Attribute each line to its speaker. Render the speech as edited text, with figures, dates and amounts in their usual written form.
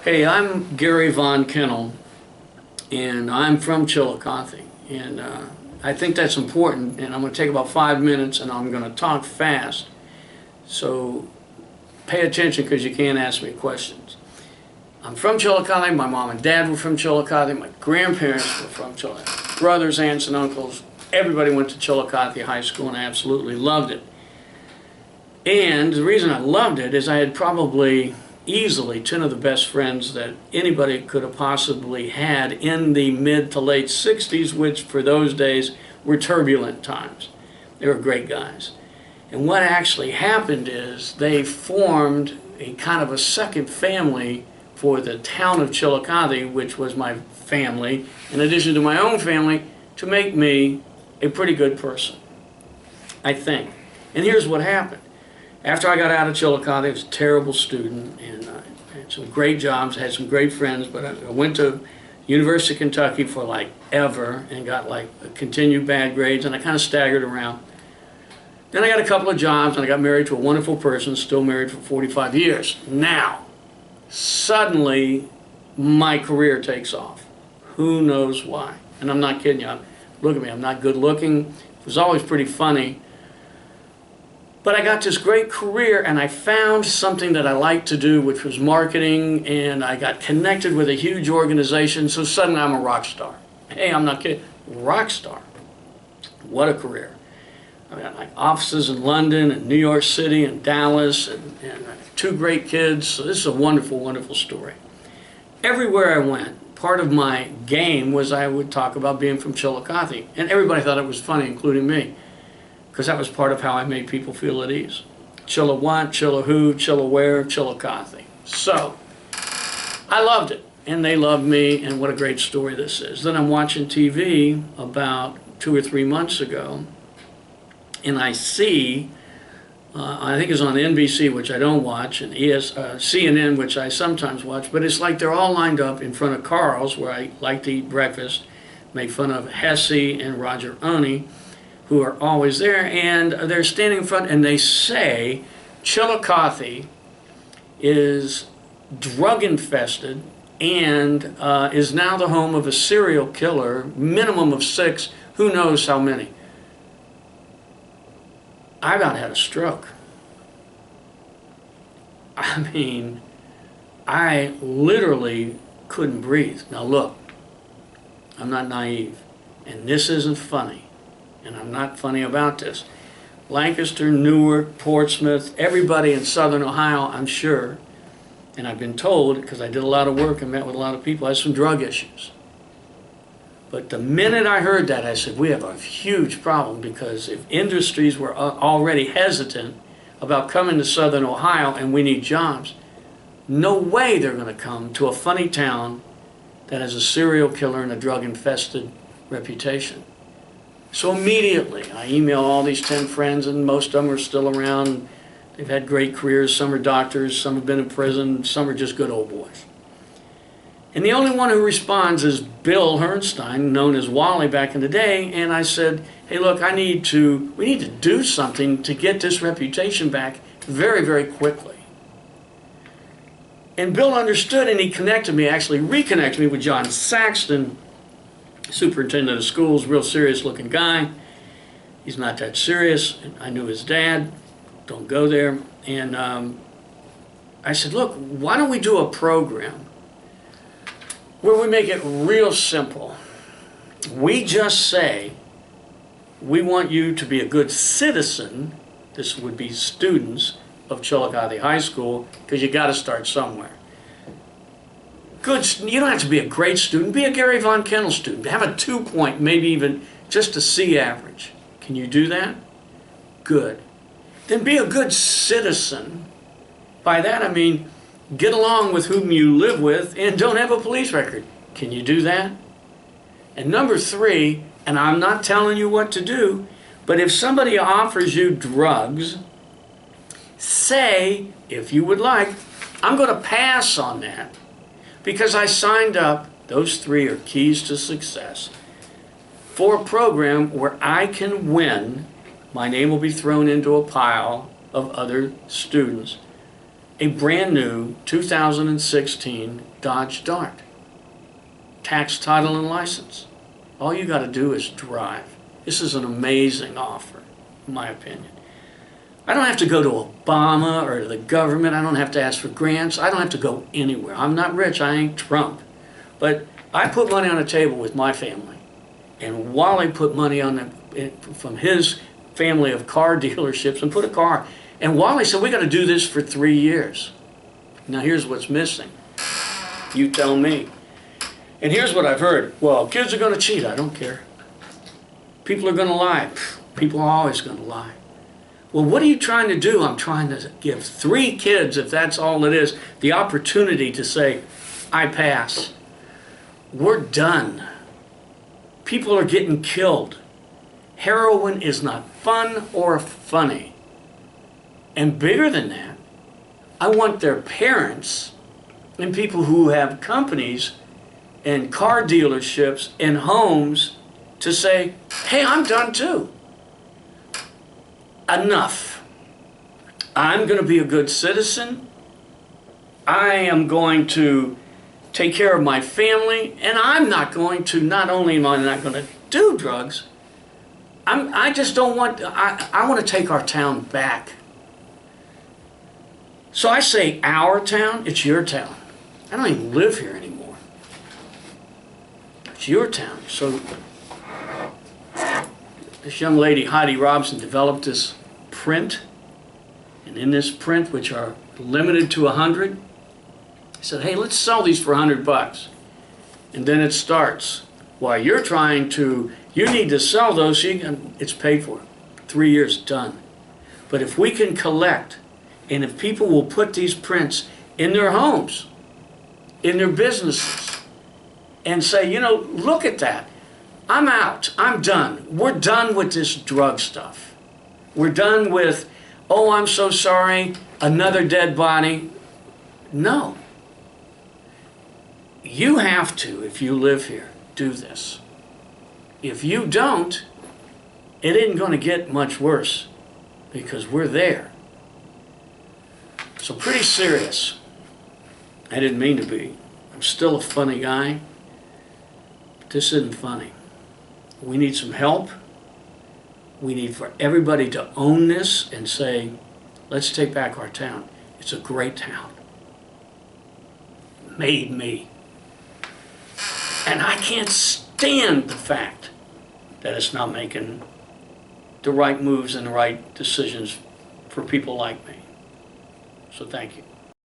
Speaker 1: Hey, I'm Gary Von Kennel, and I'm from Chillicothe, and I think that's important, and I'm going to take about 5 minutes, and I'm going to talk fast, so pay attention because you can't ask me questions. I'm from Chillicothe. My mom and dad were from Chillicothe. My grandparents were from Chillicothe. Brothers, aunts, and uncles, everybody went to Chillicothe High School, and I absolutely loved it. And the reason I loved it is I had probably easily 10 of the best friends that anybody could have possibly had in the mid to late 60s, which for those days were turbulent times. They were great guys. And what actually happened is they formed a kind of a second family for the town of Chillicothe, which was my family, in addition to my own family, to make me a pretty good person, I think. And here's what happened. After I got out of Chillicothe, I was a terrible student, and I had some great jobs, had some great friends, but I went to University of Kentucky for like ever and got like continued bad grades, and I kind of staggered around. Then I got a couple of jobs, and I got married to a wonderful person, still married for 45 years. Now, suddenly, my career takes off. Who knows why? And I'm not kidding you. Look at me, I'm not good looking. It was always pretty funny. But I got this great career, and I found something that I liked to do, which was marketing, and I got connected with a huge organization, so suddenly I'm a rock star. Hey, I'm not kidding. Rock star. What a career. I got like offices in London and New York City and Dallas, and I have 2 great kids, so this is a wonderful, wonderful story. Everywhere I went, part of my game was I would talk about being from Chillicothe, and everybody thought it was funny, including me, because that was part of how I made people feel at ease. Chilla what, chilla who, chilla where, Chillicothe. So, I loved it, and they loved me, and what a great story this is. Then I'm watching TV about 2 or 3 months ago, and I see, I think it's on NBC, which I don't watch, and CNN, which I sometimes watch, but it's like they're all lined up in front of Carl's, where I like to eat breakfast, make fun of Hesse and Roger Oney, who are always there, and they're standing in front, and they say Chillicothe is drug infested and is now the home of a serial killer, minimum of 6, who knows how many. I about had a stroke. I mean, I literally couldn't breathe. Now look, I'm not naive, and this isn't funny. And I'm not funny about this. Lancaster, Newark, Portsmouth, everybody in southern Ohio, I'm sure, and I've been told, because I did a lot of work and met with a lot of people, has some drug issues. But the minute I heard that, I said, we have a huge problem, because if industries were already hesitant about coming to southern Ohio and we need jobs, no way they're going to come to a funny town that has a serial killer and a drug-infested reputation. So immediately, I emailed all these 10 friends, and most of them are still around. They've had great careers. Some are doctors, some have been in prison, some are just good old boys. And the only one who responds is Bill Herrnstein, known as Wally back in the day, and I said, hey look, we need to do something to get this reputation back very, very quickly. And Bill understood, and he connected me, actually reconnected me with John Saxton, superintendent of schools, real serious looking guy. He's not that serious. I knew his dad. Don't go there. And I said, look, why don't we do a program where we make it real simple? We just say, we want you to be a good citizen. This would be students of Chillicothe High School, because you got to start somewhere. Good, you don't have to be a great student. Be a Gary Von Kennel student. Have a 2 point, maybe even just a C average. Can you do that? Good. Then be a good citizen. By that I mean, get along with whom you live with and don't have a police record. Can you do that? And number 3, and I'm not telling you what to do, but if somebody offers you drugs, say, if you would like, I'm going to pass on that, because I signed up, those 3 are keys to success, for a program where I can win. My name will be thrown into a pile of other students, a brand new 2016 Dodge Dart. Tax, title, and license. All you got to do is drive. This is an amazing offer, in my opinion. I don't have to go to Obama or to the government. I don't have to ask for grants. I don't have to go anywhere. I'm not rich. I ain't Trump. But I put money on the table with my family. And Wally put money on from his family of car dealerships and put a car. And Wally said, we got to do this for 3 years. Now here's what's missing. You tell me. And here's what I've heard. Well, kids are going to cheat. I don't care. People are going to lie. People are always going to lie. Well, what are you trying to do? I'm trying to give 3 kids, if that's all it is, the opportunity to say, I pass. We're done. People are getting killed. Heroin is not fun or funny. And bigger than that, I want their parents and people who have companies and car dealerships and homes to say, hey, I'm done too. Enough. I'm going to be a good citizen. I am going to take care of my family, and I'm not going to, not only am I not going to do drugs, I just don't want, I want to take our town back. So I say our town, it's your town. I don't even live here anymore. It's your town. So this young lady, Heidi Robson, developed this print, and in this print, which are limited to 100, I said, hey, let's sell these for $100. And then it starts. While you're trying to, you need to sell those, so you can, it's paid for. 3 years, done. But if we can collect, and if people will put these prints in their homes, in their businesses, and say, you know, look at that. I'm out. I'm done. We're done with this drug stuff. We're done with, oh, I'm so sorry, another dead body. No. You have to, if you live here, do this. If you don't, it isn't going to get much worse because we're there. So pretty serious. I didn't mean to be. I'm still a funny guy. But this isn't funny. We need some help. We need for everybody to own this and say, let's take back our town. It's a great town. Made me. And I can't stand the fact that it's not making the right moves and the right decisions for people like me. So thank you.